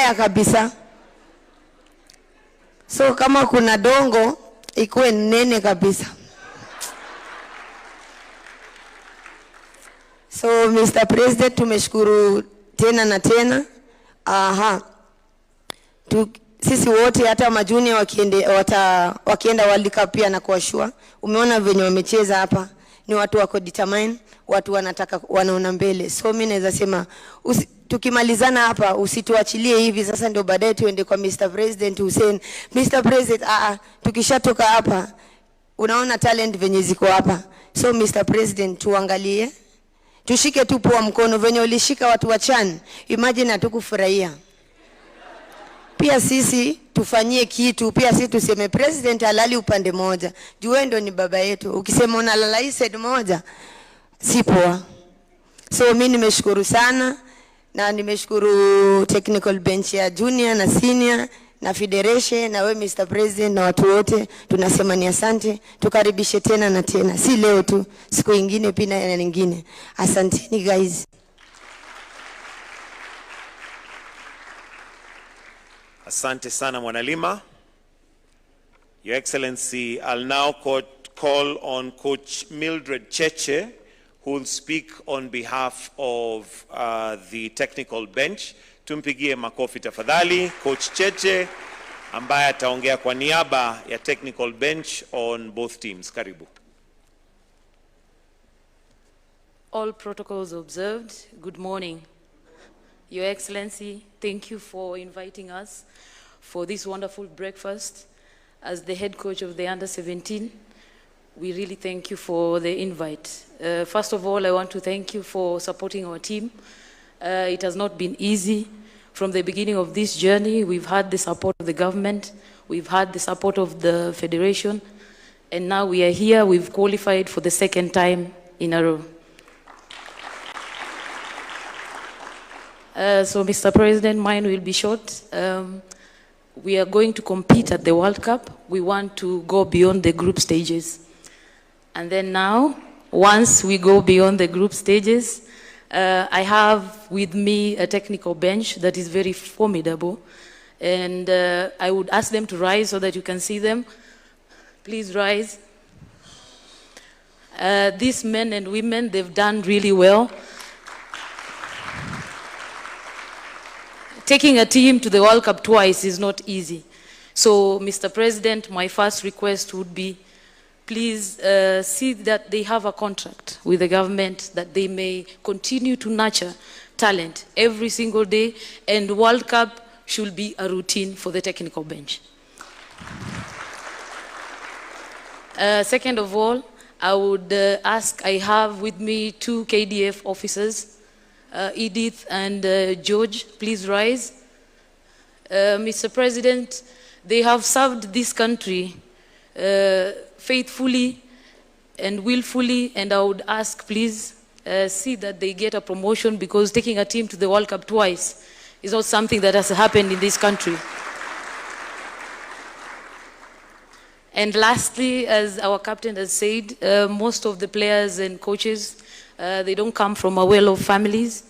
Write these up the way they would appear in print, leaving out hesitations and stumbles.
mbaya kabisa. So kama kuna dongo ikuwe nene kabisa. So Mr. President, tumeshukuru tena na tena. Sisi wote hata majunia wakienda World Cup pia na kuashua. Umeona venye wamecheza hapa. Ni watu wako determine, watu wanataka wanaona mbele. So mimi naweza sema tukimalizana hapa usituachilie hivi sasa ndio baadaye tuende kwa Mr. President Hussein. Mr. President, tukishatoka hapa unaona talent venye ziko hapa. So Mr. President, tuangalie. Tushike tu poa mkono venye ulishika watu wa Chan. Imagine hatukufurahia. Pia sisi tufanyie kitu, pia sisi tuseme president halali upande moja. Juu ndio ni baba yetu. Ukisema unalala hii side moja si poa. So mimi nimeshukuru sana na nimeshukuru technical bench ya junior na senior na federation na we Mr. President na watu wote tunasema ni asante. Tukaribishe tena na tena. Si leo tu, siku nyingine pia na nyingine. Asanteni guys. Asante sana Mwanalima. Your Excellency, I'll now call on Coach Mildred Cheche, who will speak on behalf of the technical bench. Tumpigie makofi tafadhali. Coach Cheche, ambaye ataongea kwa niaba ya technical bench on both teams. Karibu. All protocols observed. Good morning. Your Excellency, thank you for inviting us for this wonderful breakfast. As the head coach of the Under-17, we really thank you for the invite. First of all, I want to thank you for supporting our team. It has not been easy. From the beginning of this journey, we've had the support of the government, we've had the support of the federation, and now we are here, we've qualified for the second time in a row. So, Mr. President, mine will be short. We are going to compete at the World Cup. We want to go beyond the group stages. And then now, once we go beyond the group stages, I have with me a technical bench that is very formidable. And I would ask them to rise so that you can see them. Please rise. These men and women, they've done really well. Taking a team to the World Cup twice is not easy. So, Mr. President, my first request would be, please see that they have a contract with the government that they may continue to nurture talent every single day, and World Cup should be a routine for the technical bench. Second of all, I would ask, I have with me 2 KDF officers, Edith and George, please rise. Mr. President, they have served this country faithfully and willfully, and I would ask, please see that they get a promotion, because taking a team to the World Cup twice is not something that has happened in this country. And lastly, as our captain has said, most of the players and coaches, they don't come from a well-off families,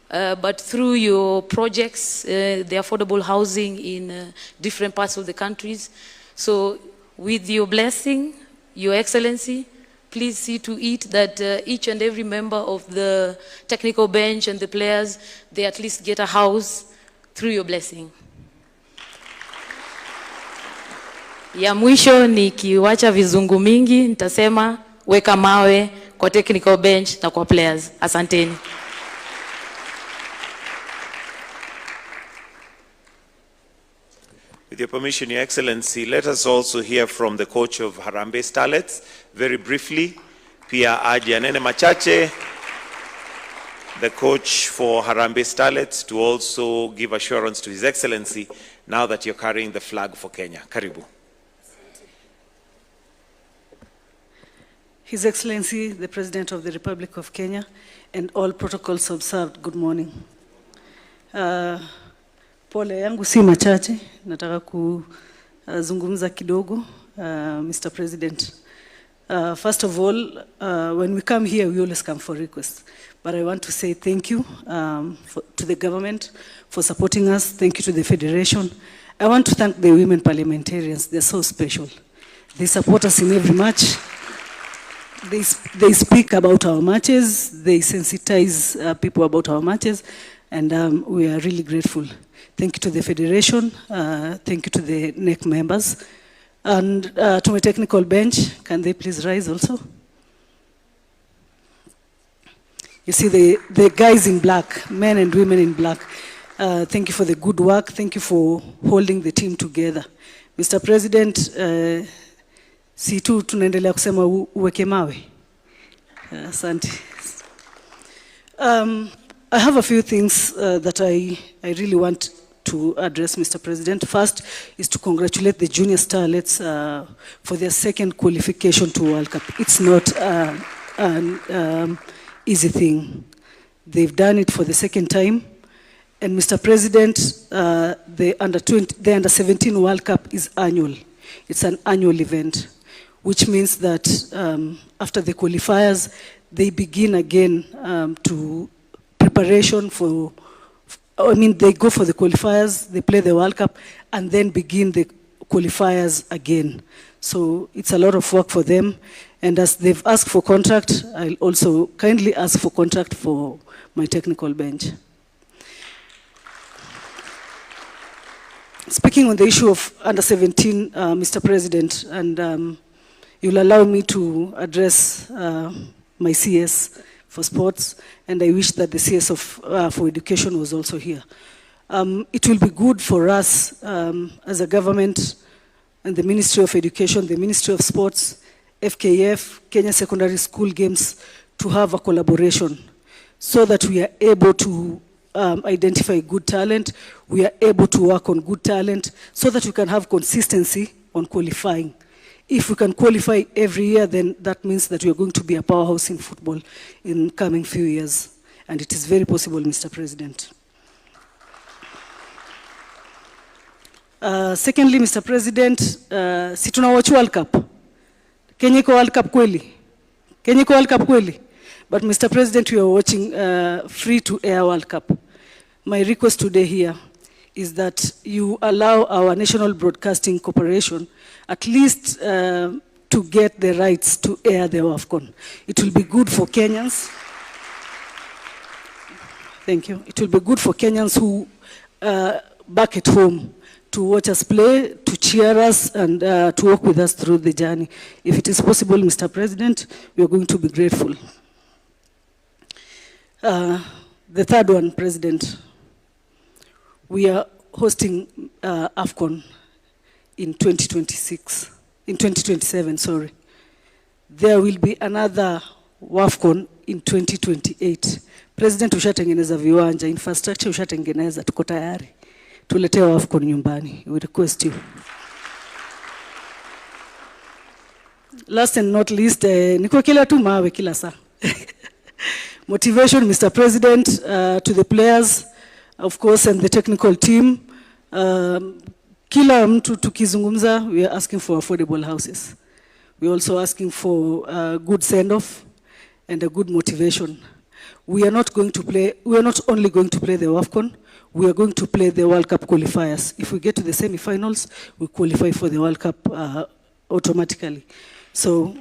but through your projects, the affordable housing in different parts of the countries. So with your blessing, Your Excellency, please see to it that each and every member of the technical bench and the players, they at least get a house through your blessing. Ya mwisho nikiwacha vizungu mingi, nitasema weka mawe kwa technical bench na kwa players. Asanteni. With your permission, Your Excellency, let us also hear from the coach of Harambee Starlets, very briefly. Pia aje anene machache, the coach for Harambee Starlets, to also give assurance to His Excellency now that you're carrying the flag for Kenya. Karibu. His Excellency, the President of the Republic of Kenya, and all protocols observed, good morning. Pole yangu si machache, nataka kuzungumza kidogo, Mr. President. First of all, when we come here, we always come for requests. But I want to say thank you to the government for supporting us. Thank you to the Federation. I want to thank the women parliamentarians. They're so special. They support us in every match. They speak about our matches. They sensitize people about our matches. And we are really grateful. Thank you to the Federation. Thank you to the NEC members. And to my technical bench, can they please rise also? You see the guys in black, men and women in black. Thank you for the good work. Thank you for holding the team together. Mr. President, si tu tunaendelea kusema uweke mawe. Asante. I have a few things that I really want to address, Mr. President. First is to congratulate the junior starlets for their second qualification to World Cup. It's not an easy thing. They've done it for the second time. And Mr. President, the Under-17 World Cup is annual. It's an annual event, which means that after the qualifiers, they begin again to preparation for, they go for the qualifiers, they play the World Cup, and then begin the qualifiers again. So it's a lot of work for them. And as they've asked for contract, I'll also kindly ask for contract for my technical bench. Speaking on the issue of Under-17, Mr. President, and you'll allow me to address my CS for sports, and I wish that the CS for education was also here. It will be good for us as a government and the Ministry of Education, the Ministry of Sports, FKF, Kenya Secondary School Games, to have a collaboration so that we are able to identify good talent, we are able to work on good talent, so that we can have consistency on qualifying. If we can qualify every year, then that means that we are going to be a powerhouse in football in coming few years. And it is very possible, Mr. President. Secondly, Mr. President, si tunawatch World Cup. Kenya iko World Cup kweli? Kenya iko World Cup kweli? But Mr. President, we are watching free-to-air World Cup. My request today here is that you allow our National Broadcasting Corporation at least to get the rights to air the AFCON. It will be good for Kenyans. Thank you. It will be good for Kenyans who back at home to watch us play, to cheer us, and to walk with us through the journey. If it is possible, Mr. President, we are going to be grateful. The third one, President, we are hosting AFCON in 2027, sorry. There will be another AFCON in 2028. President, ushatengeneza viwanja, infrastructure ushatengeneza, tuko tayari. Tuletewa AFCON nyumbani. We request you. Last and not least, niko kila tu mawe kila saa. Motivation, Mr. President, to the players, of course, and the technical team. Kila mtu tukizungumza, we are asking for affordable houses. We are also asking for a good send-off and a good motivation. We are not only going to play the AFCON, we are going to play the World Cup qualifiers. If we get to the semi-finals, we qualify for the World Cup automatically. So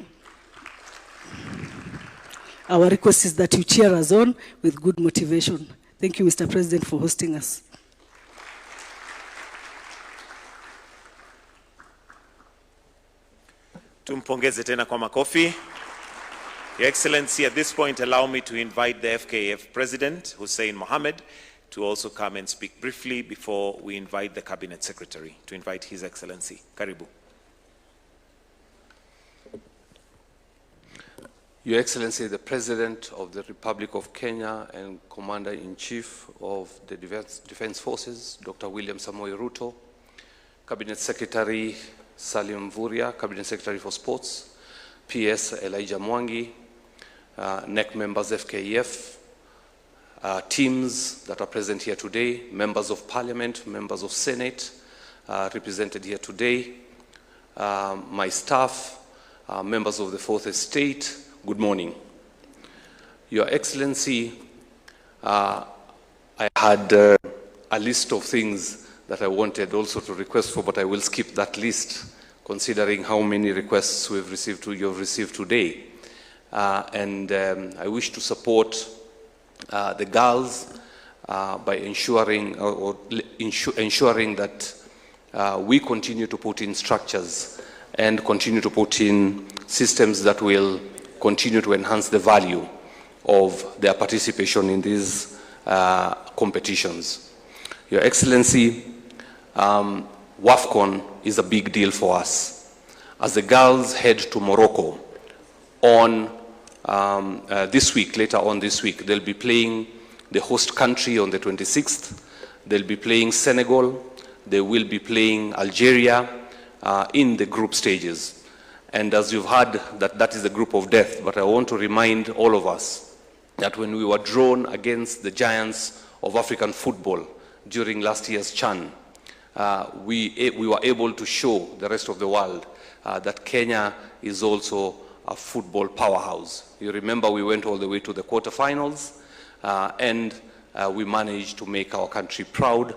our request is that you cheer us on with good motivation. Thank you, Mr. President, for hosting us. Tumpongeze tena kwa makofi. Your Excellency, at this point, allow me to invite the FKF President, Hussein Mohammed, to also come and speak briefly before we invite the Cabinet Secretary to invite His Excellency. Karibu. Your Excellency, the President of the Republic of Kenya and Commander-in-Chief of the Defense Forces, Dr. William Samoei Ruto, Cabinet Secretary Salim Mvurya, Cabinet Secretary for Sports, PS Elijah Mwangi, NEC members FKF, teams that are present here today, members of Parliament, members of Senate represented here today, my staff, members of the Fourth Estate, good morning. Your Excellency, I had a list of things that I wanted also to request for, but I will skip that list, considering how many requests you've received today. I wish to support the girls by ensuring that we continue to put in structures and continue to put in systems that will continue to enhance the value of their participation in these competitions. Your Excellency, WAFCON is a big deal for us. As the girls head to Morocco on this week, later on this week, they'll be playing the host country on the 26th. They'll be playing Senegal. They will be playing Algeria in the group stages. And as you've heard, that is the group of death. But I want to remind all of us that when we were drawn against the giants of African football during last year's CHAN, we were able to show the rest of the world that Kenya is also a football powerhouse. You remember we went all the way to the quarterfinals, and we managed to make our country proud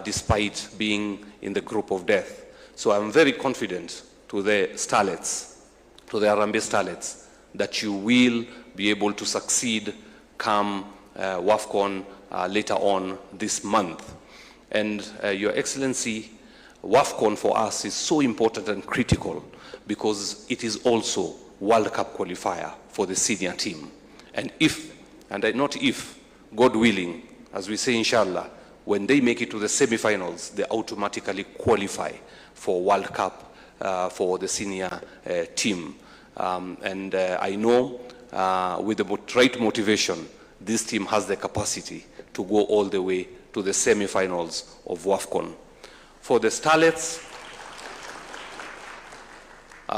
despite being in the group of death. So I'm very confident to the Starlets, to the Harambee Starlets, that you will be able to succeed come WAFCON later on this month. And Your Excellency, WAFCON for us is so important and critical because it is also World Cup qualifier for the senior team. And not if, God willing, as we say inshallah, when they make it to the semi-finals, they automatically qualify for World Cup for the senior team. I know with the right motivation, this team has the capacity to go all the way to the semi-finals of WAFCON. For the Starlets,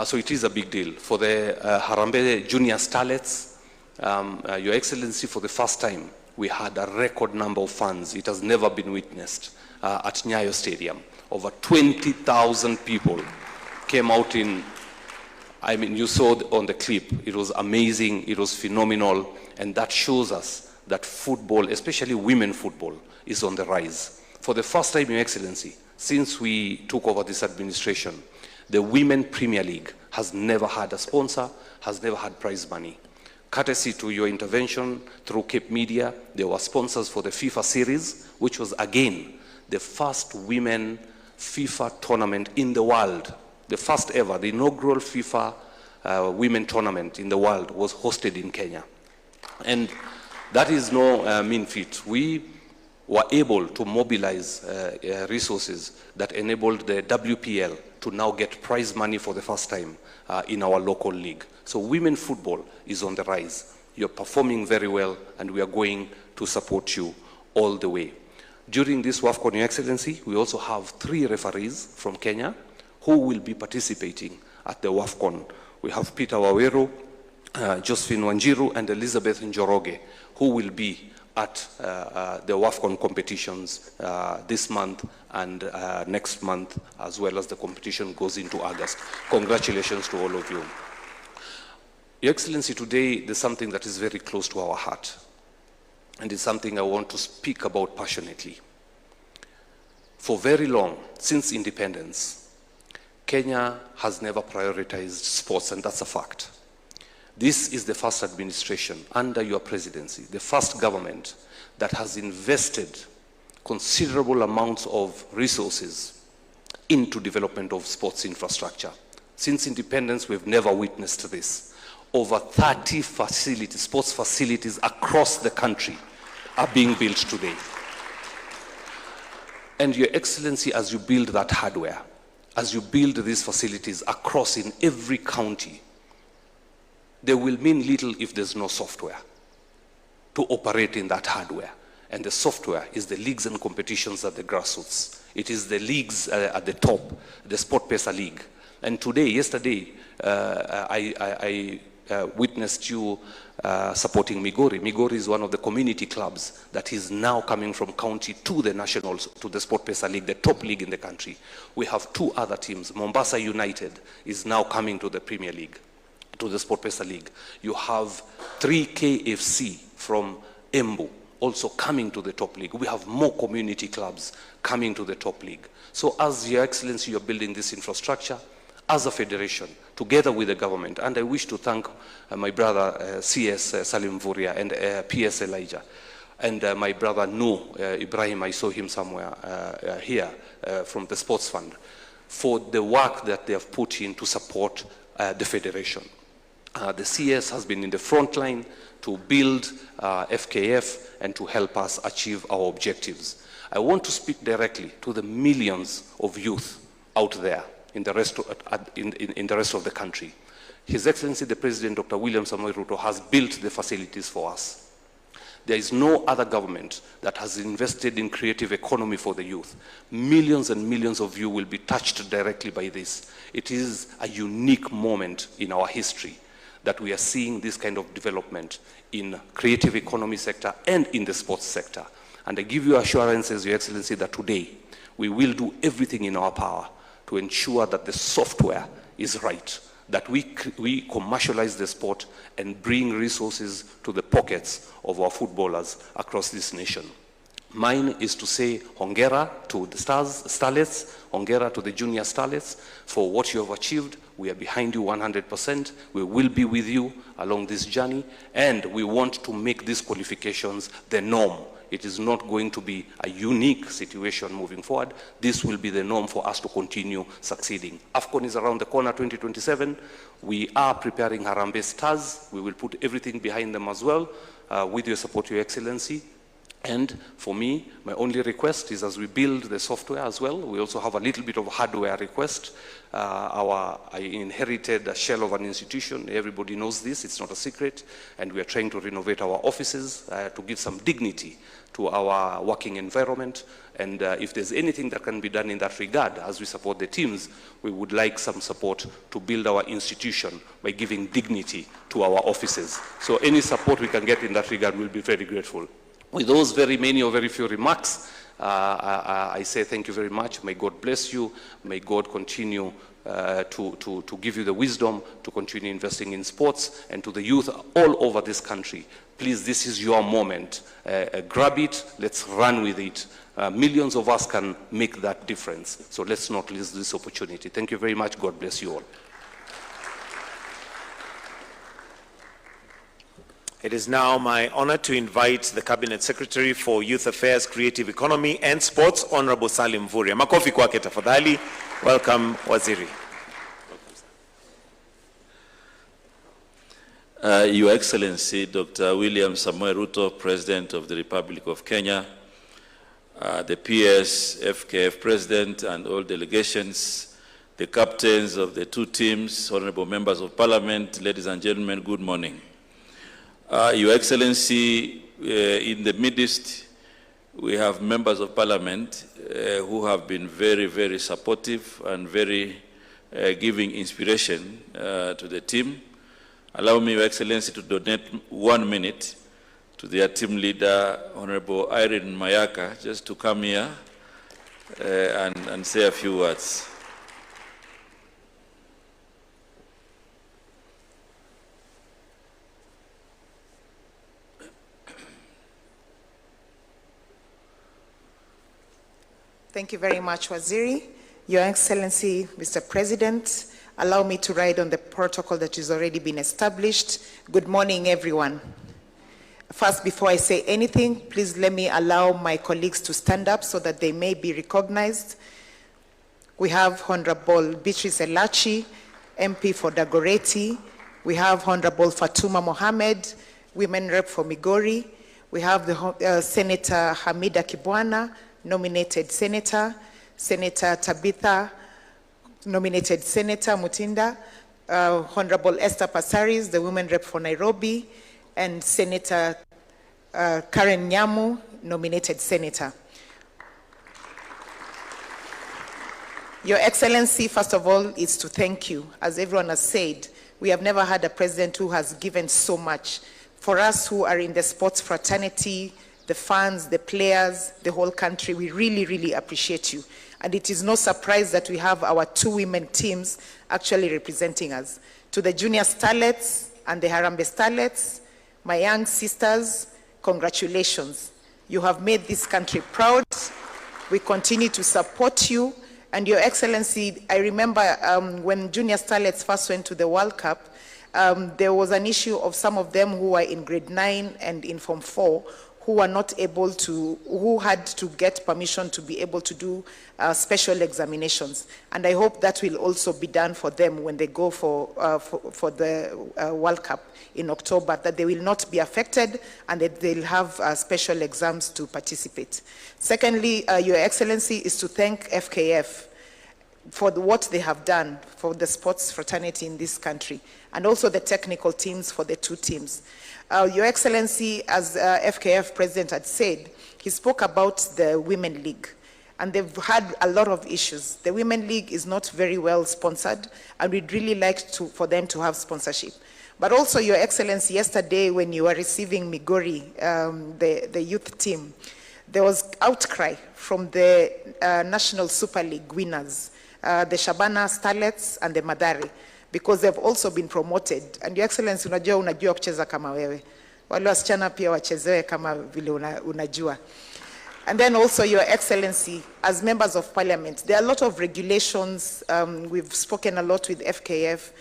so it is a big deal. For the Harambee Junior Starlets, Your Excellency, for the first time, we had a record number of fans. It has never been witnessed at Nyayo Stadium. Over 20,000 people came out in, I mean, you saw on the clip, it was amazing, it was phenomenal, and that shows us that football, especially women football, is on the rise. For the first time, Your Excellency, since we took over this administration, the Women Premier League has never had a sponsor, has never had prize money. Courtesy to your intervention through Cape Media, there were sponsors for the FIFA series, which was again the first women FIFA tournament in the world. The first ever, the inaugural FIFA women tournament in the world was hosted in Kenya. And that is no mean feat. We were able to mobilize resources that enabled the WPL to now get prize money for the first time in our local league. So women football is on the rise. You're performing very well, and we are going to support you all the way. During this WAFCON, Your Excellency, we also have 3 referees from Kenya who will be participating at the WAFCON. We have Peter Waweru, Josephine Wanjiru, and Elizabeth Njoroge, who will be at the WAFCON competitions this month and next month, as well as the competition goes into August. Congratulations to all of you. Your Excellency, today there's something that is very close to our heart, and it's something I want to speak about passionately. For very long, since independence, Kenya has never prioritized sports, and that's a fact. This is the first administration under your presidency, the first government that has invested considerable amounts of resources into development of sports infrastructure. Since independence, we've never witnessed this. Over 30 facilities, sports facilities across the country are being built today. And Your Excellency, as you build that hardware, as you build these facilities across in every county, they will mean little if there's no software to operate in that hardware. And the software is the leagues and competitions at the grassroots. It is the leagues at the top, the SportPesa League. And yesterday, I witnessed you supporting Migori. Migori is one of the community clubs that is now coming from county to the nationals, to the SportPesa League, the top league in the country. We have 2 other teams. Mombasa United is now coming to the Premier League. to the SportPesa League. You have 3KFC from Embu also coming to the top league. We have more community clubs coming to the top league. So as Your Excellency, you're building this infrastructure as a federation, together with the government. And I wish to thank my brother CS Salim Vuria and PS Elijah. And my brother Ibrahim, I saw him somewhere here from the Sports Fund, for the work that they have put in to support the federation. The CS has been in the front line to build FKF and to help us achieve our objectives. I want to speak directly to the millions of youth out there in the rest of the country. His Excellency the President, Dr. William Samoei Ruto, has built the facilities for us. There is no other government that has invested in creative economy for the youth. Millions and millions of you will be touched directly by this. It is a unique moment in our history that we are seeing this kind of development in creative economy sector and in the sports sector. And I give you assurances, Your Excellency, that today we will do everything in our power to ensure that the software is right, that we commercialize the sport and bring resources to the pockets of our footballers across this nation. Mine is to say hongera to the Starlets, hongera to the junior Starlets for what you have achieved. We are behind you 100%. We will be with you along this journey, and we want to make these qualifications the norm. It is not going to be a unique situation moving forward. This will be the norm for us to continue succeeding. AFCON is around the corner, 2027. We are preparing Harambee Stars. We will put everything behind them as well, with your support, Your Excellency. And for me, my only request is, as we build the software as well, we also have a little bit of hardware request. I inherited a shell of an institution. Everybody knows this, it's not a secret. And we are trying to renovate our offices to give some dignity to our working environment. And if there's anything that can be done in that regard, as we support the teams, we would like some support to build our institution by giving dignity to our offices. So any support we can get in that regard, we'll be very grateful. With those very many or very few remarks, I say thank you very much. May God bless you. May God continue to give you the wisdom to continue investing in sports, and to the youth all over this country. Please, this is your moment. Grab it. Let's run with it. Millions of us can make that difference. So let's not lose this opportunity. Thank you very much. God bless you all. It is now my honor to invite the Cabinet Secretary for Youth Affairs, Creative Economy and Sports, Honorable Salim Vuria. Makofi kwake tafadhali. Welcome, Waziri. Your Excellency, Dr. William Samoei Ruto, President of the Republic of Kenya, the PS, FKF President, and all delegations, the captains of the two teams, honorable members of Parliament, ladies and gentlemen, good morning. Your Excellency, in the midst, we have members of Parliament who have been very, very supportive and very giving inspiration to the team. Allow me, Your Excellency, to donate 1 minute to their team leader, Honorable Irene Mayaka, just to come here and say a few words. Thank you very much, Waziri. Your Excellency, Mr. President, allow me to ride on the protocol that has already been established. Good morning, everyone. First, before I say anything, please let me allow my colleagues to stand up so that they may be recognized. We have Honorable Beatrice Elachi, MP for Dagoretti. We have Honorable Fatuma Mohammed, Women Rep for Migori. We have the Senator Hamida Kibwana, nominated Senator, Senator Tabitha, nominated Senator Mutinda, Honorable Esther Passaris, the Women Rep for Nairobi, and Senator Karen Nyamu, nominated Senator. Your Excellency, first of all, is to thank you. As everyone has said, we have never had a president who has given so much. For us who are in the sports fraternity, the fans, the players, the whole country, we really, really appreciate you. And it is no surprise that we have our two women teams actually representing us. To the junior starlets and the Harambee starlets, my young sisters, congratulations. You have made this country proud. We continue to support you. And Your Excellency, I remember when junior starlets first went to the World Cup, there was an issue of some of them who were in grade 9 and in Form 4 who were not able to, who had to get permission to be able to do special examinations. And I hope that will also be done for them when they go for the World Cup in October, that they will not be affected and that they'll have special exams to participate. Secondly, Your Excellency, is to thank FKF for what they have done for the sports fraternity in this country, and also the technical teams for the 2 teams. Your Excellency, as FKF President had said, he spoke about the Women League, and they've had a lot of issues. The Women League is not very well sponsored, and we'd really like for them to have sponsorship. But also, Your Excellency, yesterday when you were receiving Migori, the youth team, there was outcry from the National Super League winners, the Shabana Starlets and the Madari, because they've also been promoted. And Your Excellency, unajua kucheza kama wewe. Wale wasichana pia wachezewe kama vile unajua. And then also, Your Excellency, as members of Parliament, there are a lot of regulations. We've spoken a lot with FKF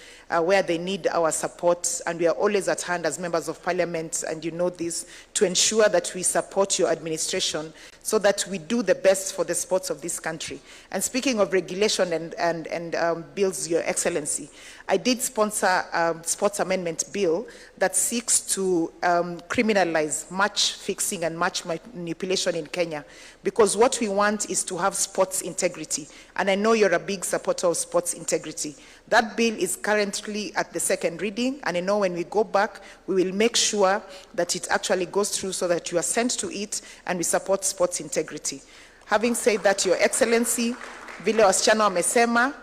where they need our support, and we are always at hand as members of Parliament, and you know this, to ensure that we support your administration so that we do the best for the sports of this country. And speaking of regulation and bills, Your Excellency, I did sponsor a sports amendment bill that seeks to criminalize match fixing and match manipulation in Kenya, because what we want is to have sports integrity. And I know you're a big supporter of sports integrity. That bill is currently at the 2nd reading, and I know when we go back, we will make sure that it actually goes through so that you are sent to it and we support sports integrity. Having said that, Your Excellency, vile wasichana wamesema,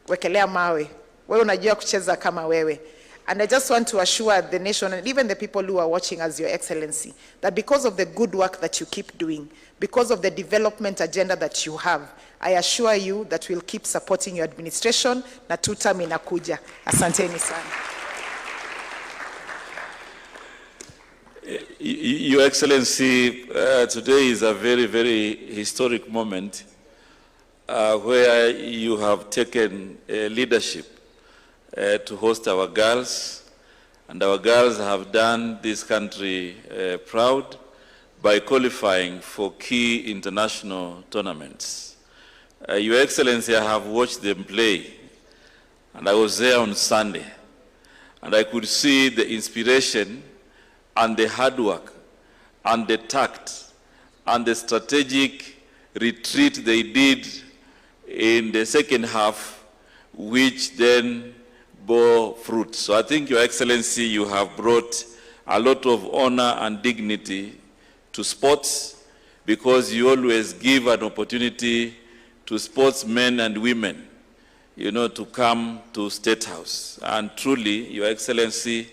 wekelea mawe. Wewe unajua kucheza kama wewe. And I just want to assure the nation and even the people who are watching as Your Excellency, that because of the good work that you keep doing, because of the development agenda that you have, I assure you that we'll keep supporting your administration na tutam inakuja. Asanteni sana. Your Excellency, today is a very, very historic moment where you have taken leadership to host our girls, and our girls have done this country proud by qualifying for key international tournaments. Your Excellency, I have watched them play, and I was there on Sunday, and I could see the inspiration and the hard work and the tact and the strategic retreat they did in the second half, which then bore fruit. So I think, Your Excellency, you have brought a lot of honor and dignity to sports, because you always give an opportunity to sportsmen and women, you know, to come to State House. And truly, Your Excellency,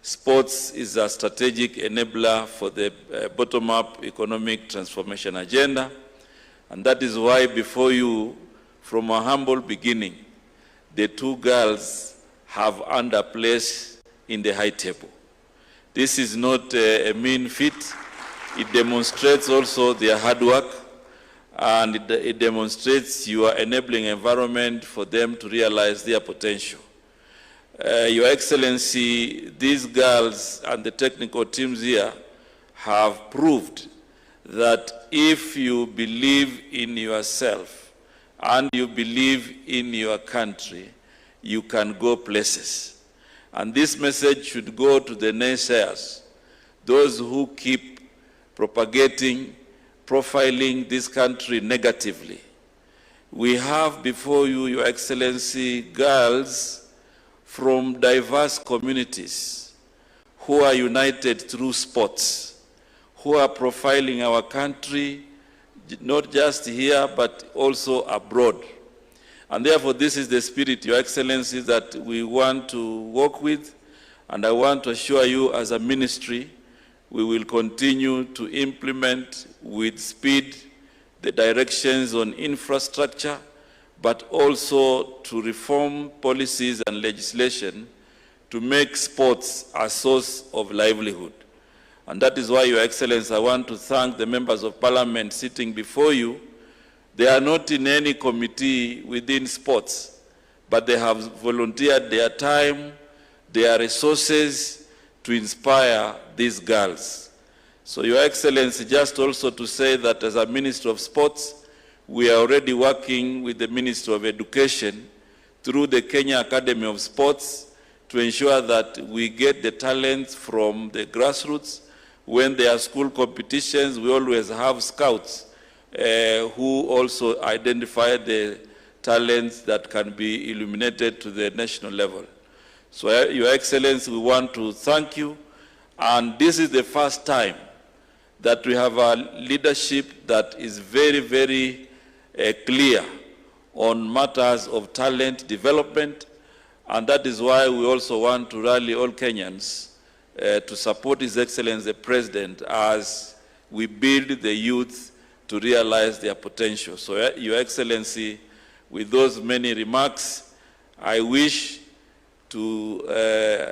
sports is a strategic enabler for the bottom-up economic transformation agenda. And that is why before you, from a humble beginning, the 2 girls have earned a place in the high table. This is not a mean feat. It demonstrates also their hard work, and it demonstrates your enabling environment for them to realize their potential. Your Excellency, these girls and the technical teams here have proved that if you believe in yourself and you believe in your country, you can go places. And this message should go to the naysayers, those who keep propagating, profiling this country negatively. We have before you, Your Excellency, girls from diverse communities who are united through sports, who are profiling our country, not just here, but also abroad. And therefore, this is the spirit, Your Excellency, that we want to work with. And I want to assure you, as a ministry, we will continue to implement with speed the directions on infrastructure, but also to reform policies and legislation to make sports a source of livelihood. And that is why, Your Excellency, I want to thank the members of parliament sitting before you. They are not in any committee within sports, but they have volunteered their time, their resources to inspire these girls. So, Your Excellency, just also to say that as a Minister of Sports, we are already working with the Minister of Education through the Kenya Academy of Sports to ensure that we get the talents from the grassroots. When there are school competitions, we always have scouts who also identify the talents that can be illuminated to the national level. So, Your Excellency, we want to thank you. And this is the first time that we have a leadership that is very, very clear on matters of talent development. And that is why we also want to rally all Kenyans to support His Excellency the President as we build the youth to realize their potential. So, Your Excellency, with those many remarks, I wish to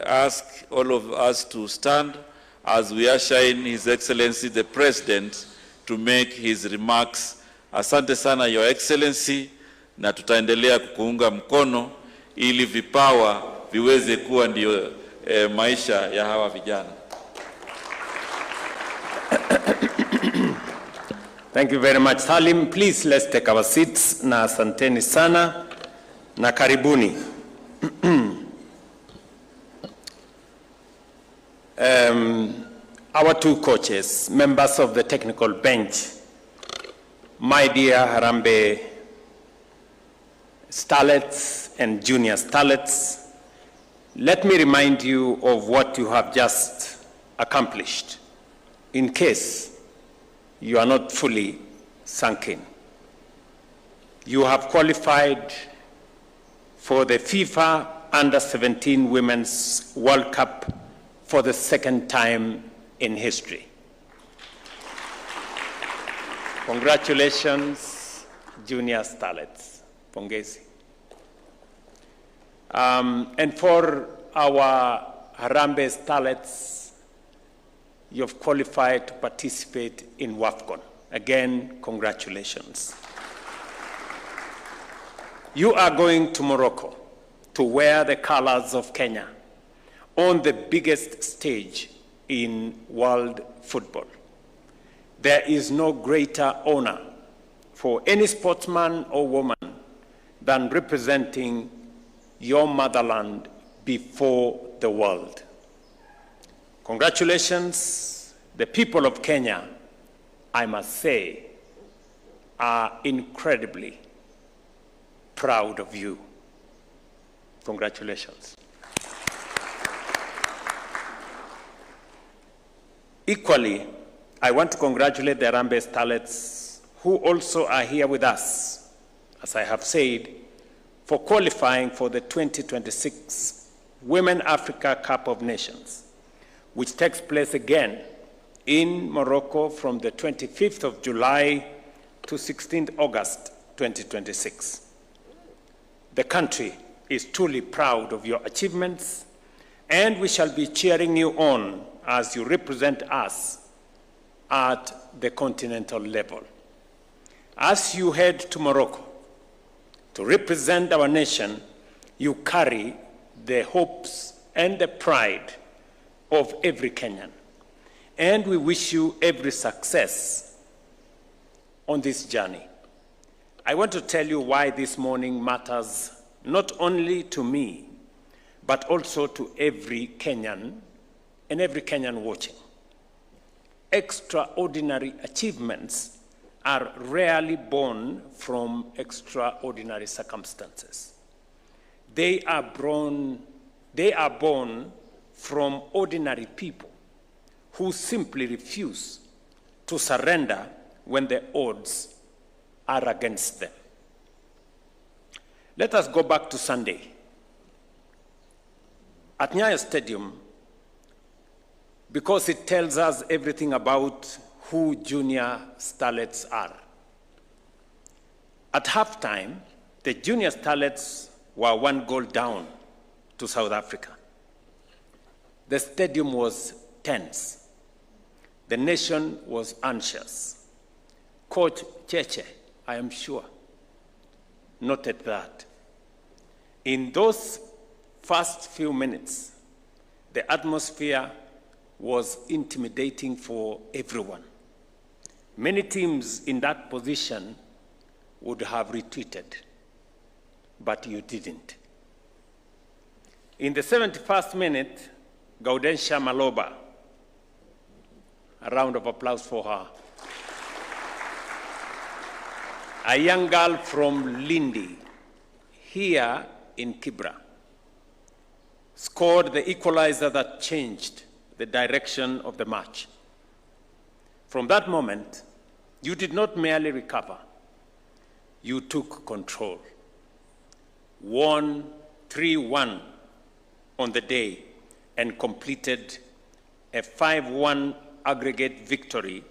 ask all of us to stand as we usher in His Excellency the President to make his remarks. Asante sana, Your Excellency, na tutaendelea kukuunga mkono ili vipawa viweze kuwa ndio maisha ya hawa vijana. Thank you very much, Salim. Please, let's take our seats. Na asanteni sana na karibuni. Our two coaches, members of the technical bench, my dear Harambee Starlets and Junior Starlets, let me remind you of what you have just accomplished, in case you are not fully sunk in. You have qualified for the FIFA Under-17 Women's World Cup for the second time in history. Congratulations, Junior Starlets. Pongezi. And for our Harambee Starlets, you've qualified to participate in WAFCON. Again, congratulations. You are going to Morocco to wear the colors of Kenya on the biggest stage in world football. There is no greater honor for any sportsman or woman than representing your motherland before the world. Congratulations. The people of Kenya, I must say, are incredibly proud of you. Congratulations. Equally, I want to congratulate the Harambee Starlets who also are here with us, as I have said, for qualifying for the 2026 Women Africa Cup of Nations, which takes place again in Morocco from the 25th of July to 16th August 2026. The country is truly proud of your achievements, and we shall be cheering you on as you represent us at the continental level. As you head to Morocco to represent our nation, you carry the hopes and the pride of every Kenyan. And we wish you every success on this journey. I want to tell you why this morning matters not only to me, but also to every Kenyan and every Kenyan watching. Extraordinary achievements are rarely born from extraordinary circumstances. They are born from ordinary people who simply refuse to surrender when the odds are against them. Let us go back to Sunday. At Nyayo Stadium, because it tells us everything about who Junior Starlets are. At halftime, the Junior Starlets were 1 goal down to South Africa. The stadium was tense. The nation was anxious. Coach Cheche, I am sure, noted that. In those first few minutes, the atmosphere was intimidating for everyone. Many teams in that position would have retreated, but you didn't. In the 71st minute, Gaudensha Maloba, a round of applause for her, a young girl from Lindi, here in Kibra, scored the equalizer that changed the direction of the match. From that moment, you did not merely recover, you took control. Won 3-1 on the day and completed a 5-1 aggregate victory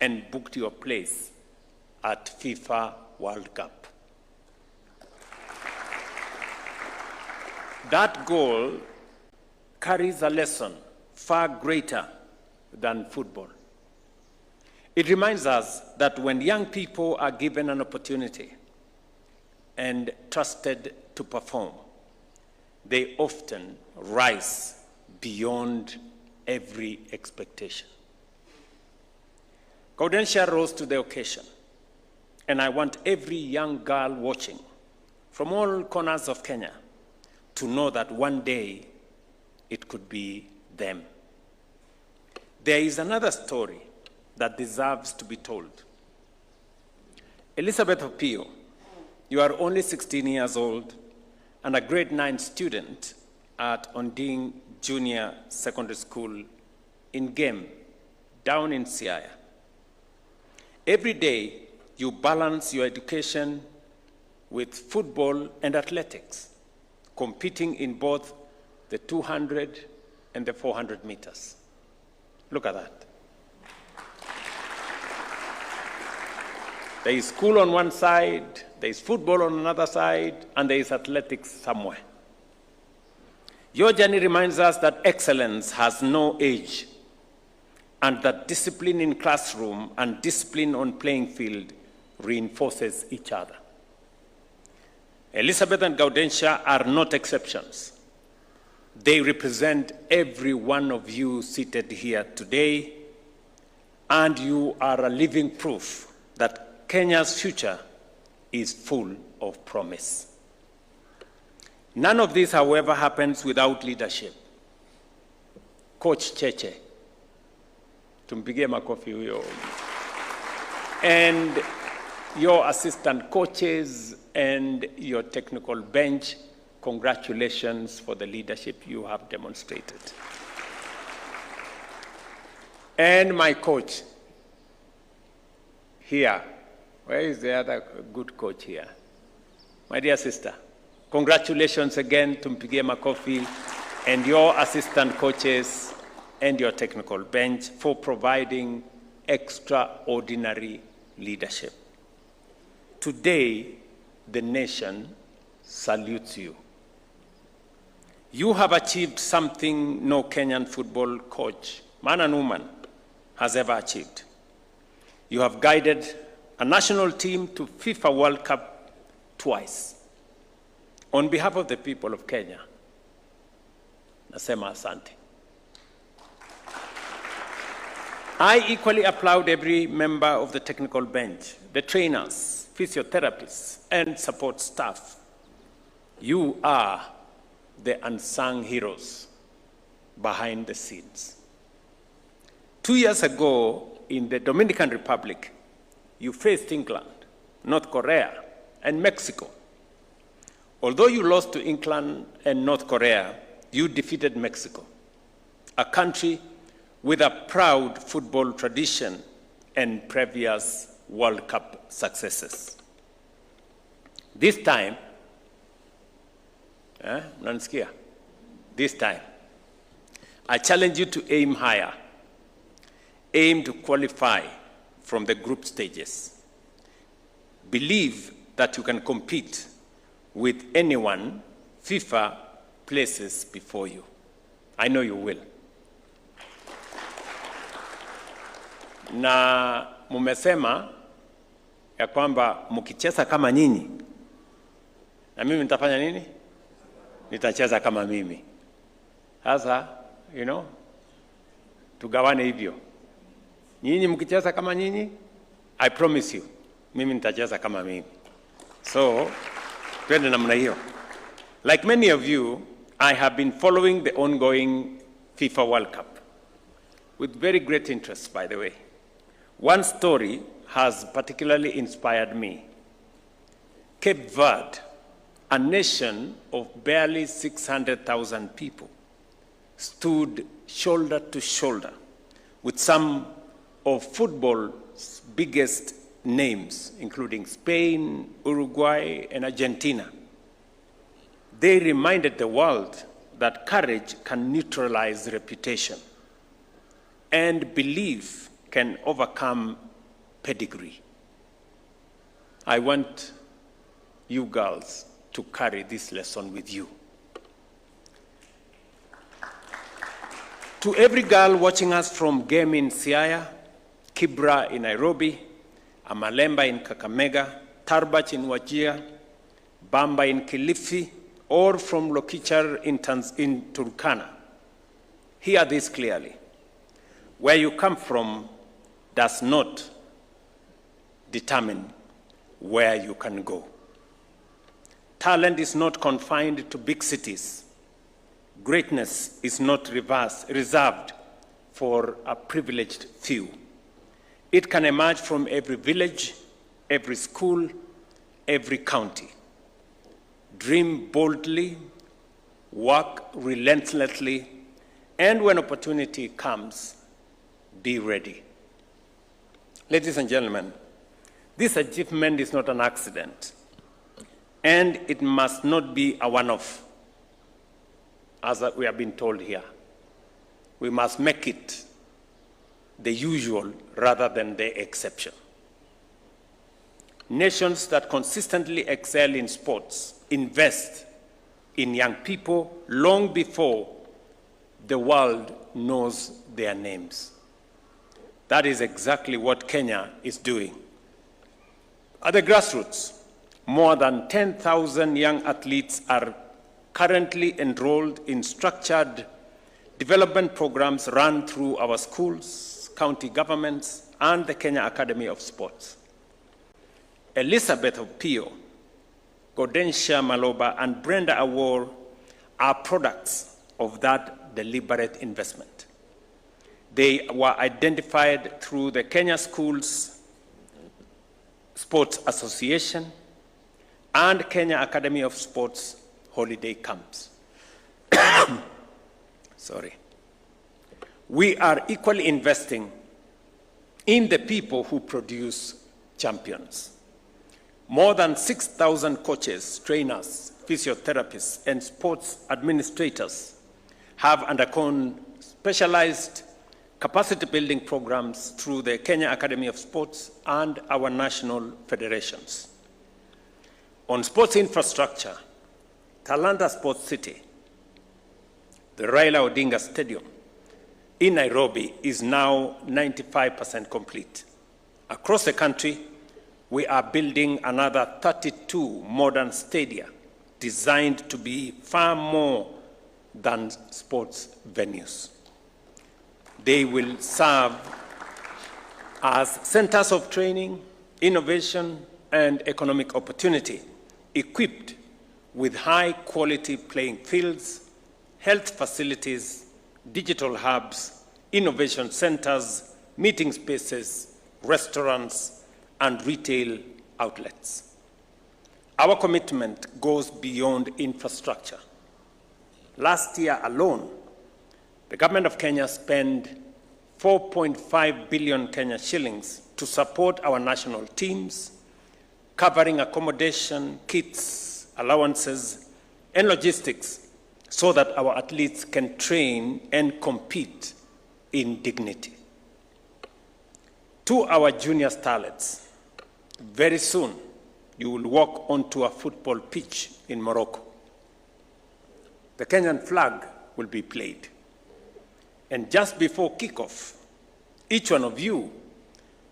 and booked your place at FIFA World Cup. That goal carries a lesson far greater than football. It reminds us that when young people are given an opportunity and trusted to perform, they often rise beyond every expectation. Gaudensha rose to the occasion, and I want every young girl watching from all corners of Kenya to know that one day it could be them. There is another story that deserves to be told. Elizabeth Opio, you are only 16 years old and a grade 9 student at Onding Junior Secondary School in Game, down in Siaya. Every day, you balance your education with football and athletics, competing in both the 200 and the 400 meters. Look at that. There is school on one side, there is football on another side, and there is athletics somewhere. Your journey reminds us that excellence has no age, and that discipline in classroom and discipline on playing field reinforces each other. Elizabeth and Gaudensha are not exceptions. They represent every one of you seated here today, and you are a living proof that Kenya's future is full of promise. None of this, however, happens without leadership. Coach Cheche, tumpigie makofi huyo, and your assistant coaches and your technical bench, congratulations for the leadership you have demonstrated. And my coach here, where is the other good coach here? My dear sister, congratulations again, tumpigie makofi, and your assistant coaches and your technical bench for providing extraordinary leadership. Today, the nation salutes you. You have achieved something no Kenyan football coach, man and woman, has ever achieved. You have guided a national team to FIFA World Cup twice. On behalf of the people of Kenya, nasema asante. I equally applaud every member of the technical bench, the trainers, physiotherapists, and support staff. You are the unsung heroes behind the scenes. 2 years ago, in the Dominican Republic, you faced England, North Korea, and Mexico. Although you lost to England and North Korea, you defeated Mexico, a country with a proud football tradition and previous World Cup successes. This time, this time, I challenge you to aim higher. Aim to qualify from the group stages. Believe that you can compete with anyone FIFA places before you. I know you will. na mumesema ya kwamba mkicheza kama nyinyi, na mimi nitafanya nini? Nitacheza kama mimi. Sasa, tugawane hivyo. Nyinyi mkicheza kama nyinyi, I promise you, mimi nitacheza kama mimi. So, twende namna hiyo. Like many of you, I have been following the ongoing FIFA World Cup with very great interest, by the way. One story has particularly inspired me. Cape Verde, a nation of barely 600,000 people, stood shoulder to shoulder with some of football's biggest names, including Spain, Uruguay, and Argentina. They reminded the world that courage can neutralize reputation and belief can overcome pedigree. I want you girls to carry this lesson with you. To every girl watching us from Game in Siaya, Kibra in Nairobi, Amalemba in Kakamega, Tarbach in Wajir, Bamba in Kilifi, or from Lokichar in Turkana, hear this clearly. Where you come from does not determine where you can go. Talent is not confined to big cities. Greatness is not reserved for a privileged few. It can emerge from every village, every school, every county. Dream boldly, work relentlessly, and when opportunity comes, be ready. Ladies and gentlemen, this achievement is not an accident, and it must not be a one-off, as we have been told here. We must make it the usual rather than the exception. Nations that consistently excel in sports invest in young people long before the world knows their names. That is exactly what Kenya is doing. At the grassroots, more than 10,000 young athletes are currently enrolled in structured development programs run through our schools, county governments, and the Kenya Academy of Sports. Elizabeth Opio, Godensia Maloba, and Brenda Awor are products of that deliberate investment. They were identified through the Kenya Schools Sports Association and Kenya Academy of Sports holiday camps. Sorry. We are equally investing in the people who produce champions. More than 6,000 coaches, trainers, physiotherapists, and sports administrators have undergone specialized capacity building programs through the Kenya Academy of Sports and our national federations. On sports infrastructure, Talanta Sports City, the Raila Odinga Stadium in Nairobi is now 95% complete. Across the country, we are building another 32 modern stadia designed to be far more than sports venues. They will serve as centers of training, innovation, and economic opportunity, equipped with high-quality playing fields, health facilities, digital hubs, innovation centers, meeting spaces, restaurants, and retail outlets. Our commitment goes beyond infrastructure. Last year alone, the government of Kenya spent 4.5 billion Kenya shillings to support our national teams, covering accommodation, kits, allowances, and logistics so that our athletes can train and compete in dignity. To our junior starlets, very soon you will walk onto a football pitch in Morocco. The Kenyan flag will be played. And just before kickoff, each one of you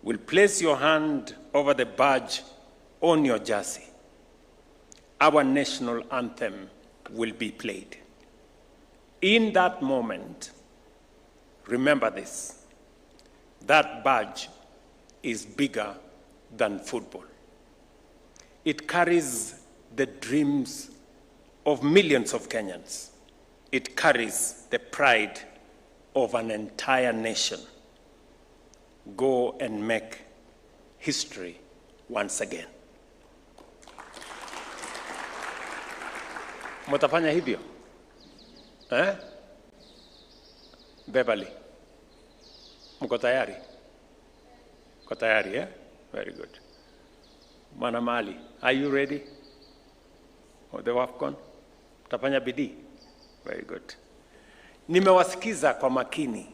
will place your hand over the badge on your jersey, our national anthem will be played. In that moment, remember this, that badge is bigger than football. It carries the dreams of millions of Kenyans. It carries the pride of an entire nation. Go and make history once again. Mutafanya hivyo? Beverly, mko tayari? Mko tayari, eh? Very good. Manamali, are you ready? For the WAFCON? Mtafanya bidii? Very good. Nimewasikiza kwa makini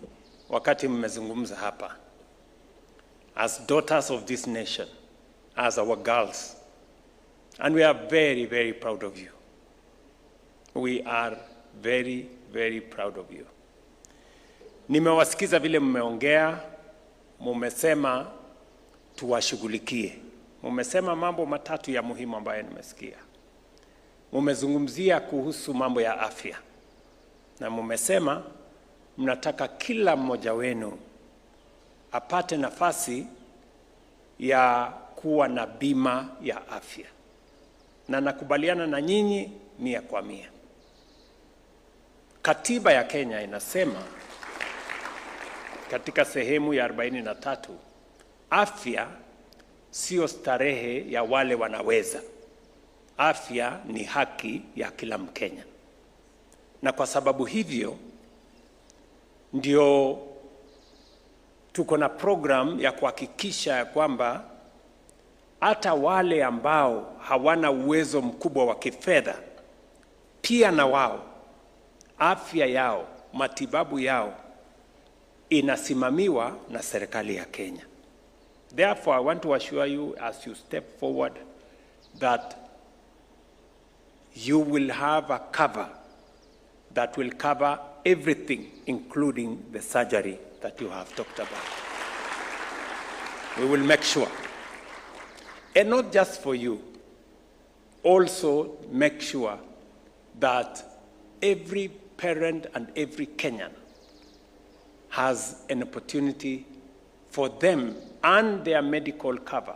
wakati mmezungumza hapa. As daughters of this nation, as our girls, and we are very, very proud of you. We are very, very proud of you. Nimewasikiza vile mmeongea, mumesema tuwashughulikie. Mumesema mambo matatu ya muhimu ambayo nimesikia. Mumezungumzia kuhusu mambo ya afya. Na mumesema mnataka kila mmoja wenu apate nafasi ya kuwa na bima ya afya. Na nakubaliana na nyinyi 100%. Katiba ya Kenya inasema katika sehemu ya 43, afya sio starehe ya wale wanaweza. Afya ni haki ya kila Mkenya. Na kwa sababu hivyo ndio tuko na program ya kuhakikisha kwamba hata wale ambao hawana uwezo mkubwa wa kifedha pia na wao afya yao, matibabu yao inasimamiwa na serikali ya Kenya. Therefore, I want to assure you as you step forward that you will have a cover that will cover everything, including the surgery that you have talked about. We will make sure. And not just for you, also make sure that every parent and every Kenyan has an opportunity for them and their medical cover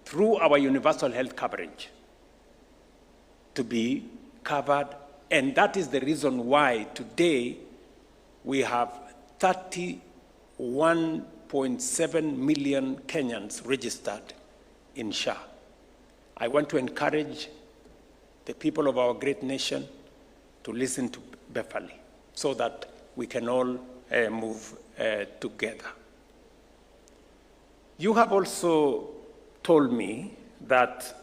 through our universal health coverage to be covered. And that is the reason why today we have 31.7 million Kenyans registered in SHA. I want to encourage the people of our great nation to listen to Beverly so that we can all move together. You have also told me that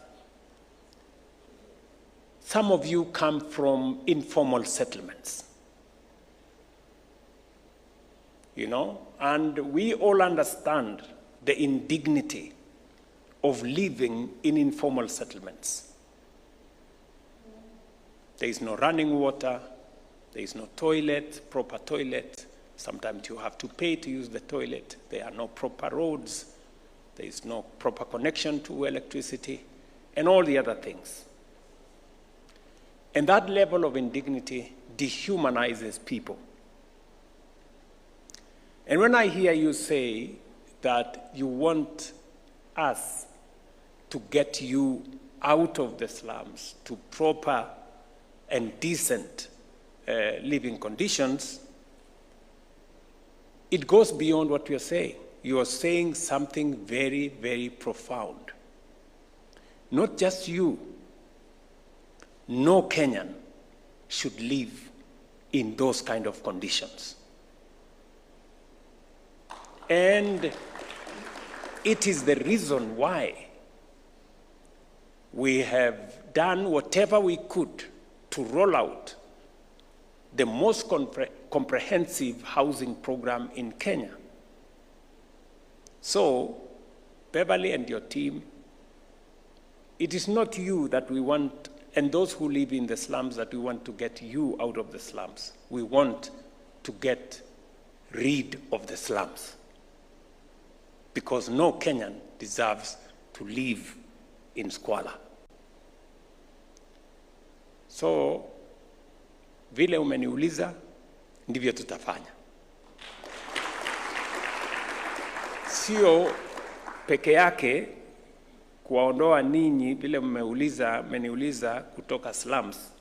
some of you come from informal settlements, you know, and we all understand the indignity of living in informal settlements. There is no running water, there is no toilet, proper toilet. Sometimes you have to pay to use the toilet. There are no proper roads, there is no proper connection to electricity, and all the other things. And that level of indignity dehumanizes people. And when I hear you say that you want us to get you out of the slums to proper and decent living conditions, it goes beyond what you're saying. You are saying something very, very profound. Not just you. No Kenyan should live in those kind of conditions. And it is the reason why we have done whatever we could to roll out the most comprehensive housing program in Kenya. So, Beverly and your team, it is not you that we want, and those who live in the slums, that we want to get you out of the slums. We want to get rid of the slums. because no Kenyan deserves to live in squalor. So, vile umeniuliza, ndivyo tutafanya. Sio peke yake kuwaondoa ninyi vile mmeniuliza kutoka slums,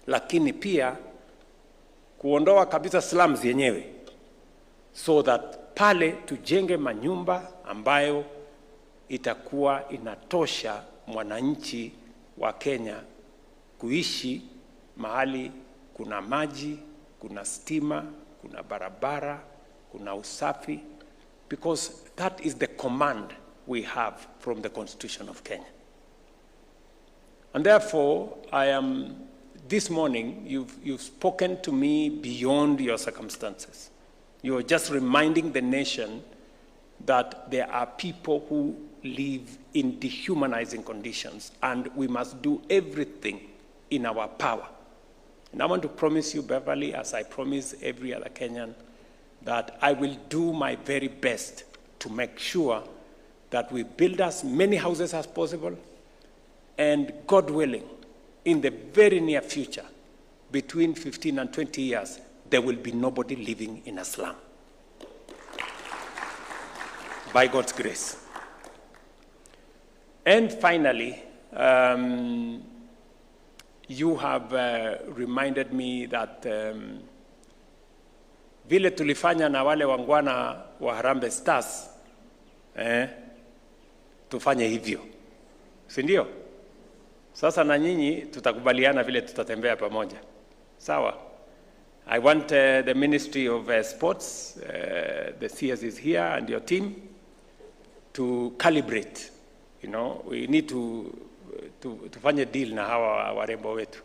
lakini pia kuondoa kabisa slums yenyewe, so that pale tujenge manyumba ambayo itakuwa inatosha mwananchi wa Kenya kuishi mahali kuna maji, kuna stima, kuna barabara, kuna usafi, because that is the command we have from the Constitution of Kenya. And therefore, this morning, you've spoken to me beyond your circumstances. You're just reminding the nation that there are people who live in dehumanizing conditions, and we must do everything in our power. And I want to promise you, Beverly, as I promise every other Kenyan, that I will do my very best to make sure that we build as many houses as possible, and God willing, in the very near future, between 15 and 20 years, there will be nobody living in a slum. By God's grace. And finally, you have reminded me that vile tulifanya na wale wangwana wa Harambee Stars, tufanye hivyo. Si ndio? Sasa na nyinyi tutakubaliana vile tutatembea pamoja. Sawa? I want the Ministry of Sports, the CS is here, and your team to calibrate. You know, we need to tufanye deal na hawa warembo wetu.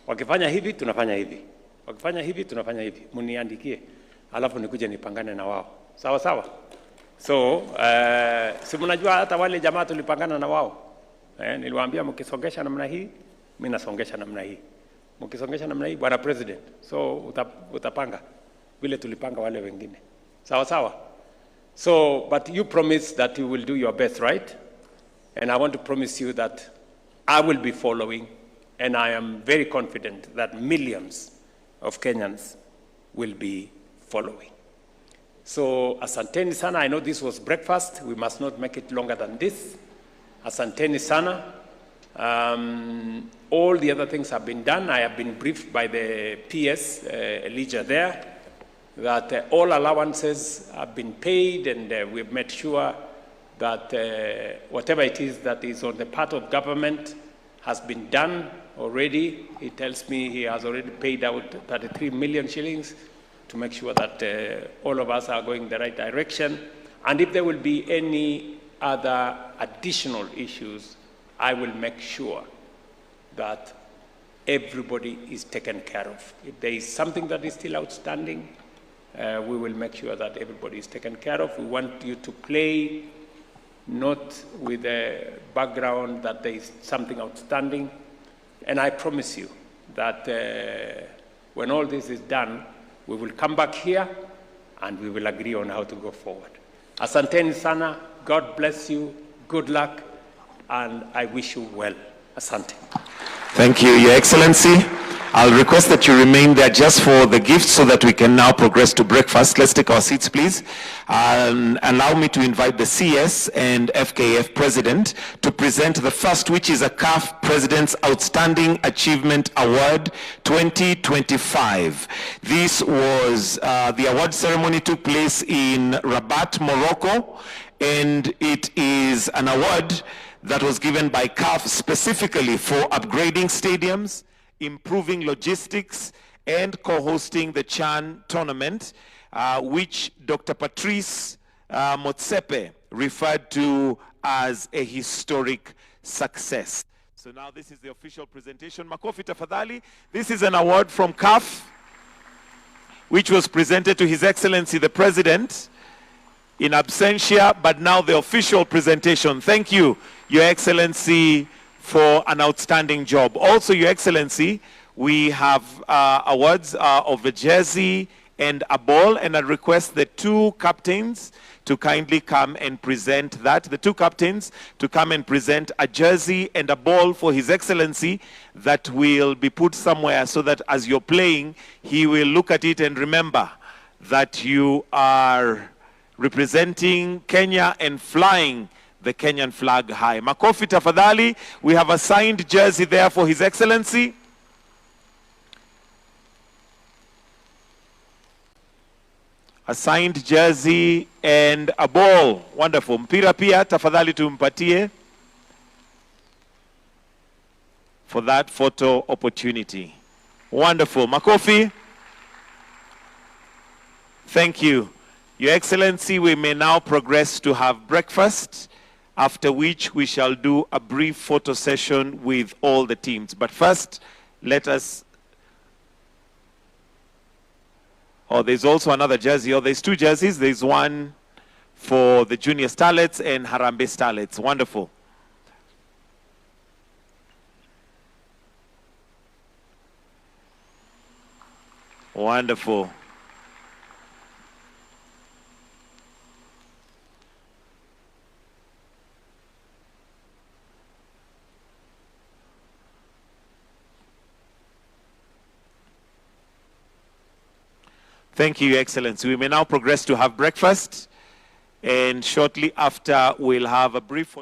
Wakifanya hivi, tunafanya hivi. Wakifanya hivi, tunafanya hivi. Muniandikie, alafu nikuje nipangane na wao. Sawa sawa? So, si mnajua hata wale jamaa tulipangana na wao. Niliwaambia mkisongesha namna hii, mimi nasongesha namna hii. Mkisongesha namna hii, Bwana President. So, utapanga vile tulipanga wale wengine. Sawa sawa? So, but you promise that you will do your best, right? And I want to promise you that I will be following, and I am very confident that millions of Kenyans will be following. So, asanteni sana. I know this was breakfast. We must not make it longer than this. Asanteni sana. All the other things have been done. I have been briefed by the PS, Elijah there, that all allowances have been paid, and we've made sure that whatever it is that is on the part of government has been done already. He tells me he has already paid out 33 million shillings to make sure that all of us are going the right direction. And if there will be any other additional issues, I will make sure that everybody is taken care of. If there is something that is still outstanding, we will make sure that everybody is taken care of. We want you to play not with a background that there is something outstanding. And I promise you that when all this is done, we will come back here and we will agree on how to go forward. Asanteni sana, God bless you, good luck, and I wish you well. Asante. Thank you, Your Excellency. I'll request that you remain there just for the gifts so that we can now progress to breakfast. Let's take our seats, please. Allow me to invite the CS and FKF President to present the first, which is a CAF President's Outstanding Achievement Award 2025. This was, the award ceremony took place in Rabat, Morocco, and it is an award that was given by CAF specifically for upgrading stadiums, improving logistics, and co-hosting the CHAN tournament, which Dr. Patrice Motsepe referred to as a historic success. So now this is the official presentation. Makofi tafadhali. This is an award from CAF, which was presented to His Excellency the President in absentia, but now the official presentation. Thank you, Your Excellency, for an outstanding job. Also, Your Excellency, we have awards of a jersey and a ball, and I request the two captains to kindly come and present that. The two captains to come and present a jersey and a ball for His Excellency that will be put somewhere so that as you're playing, he will look at it and remember that you are representing Kenya and flying the Kenyan flag high. Makofi tafadhali. We have a signed jersey there for His Excellency. A signed jersey and a ball. Wonderful. Mpira pia tafadhali tumpatie for that photo opportunity. Wonderful. Makofi. Thank you. Your Excellency, we may now progress to have breakfast, after which we shall do a brief photo session with all the teams. But first, let us... Oh, there's also another jersey. Oh, there's two jerseys. There's one for the Junior Starlets and Harambee Starlets. Wonderful. Wonderful. Thank you, Your Excellency. We may now progress to have breakfast, and shortly after we'll have a brief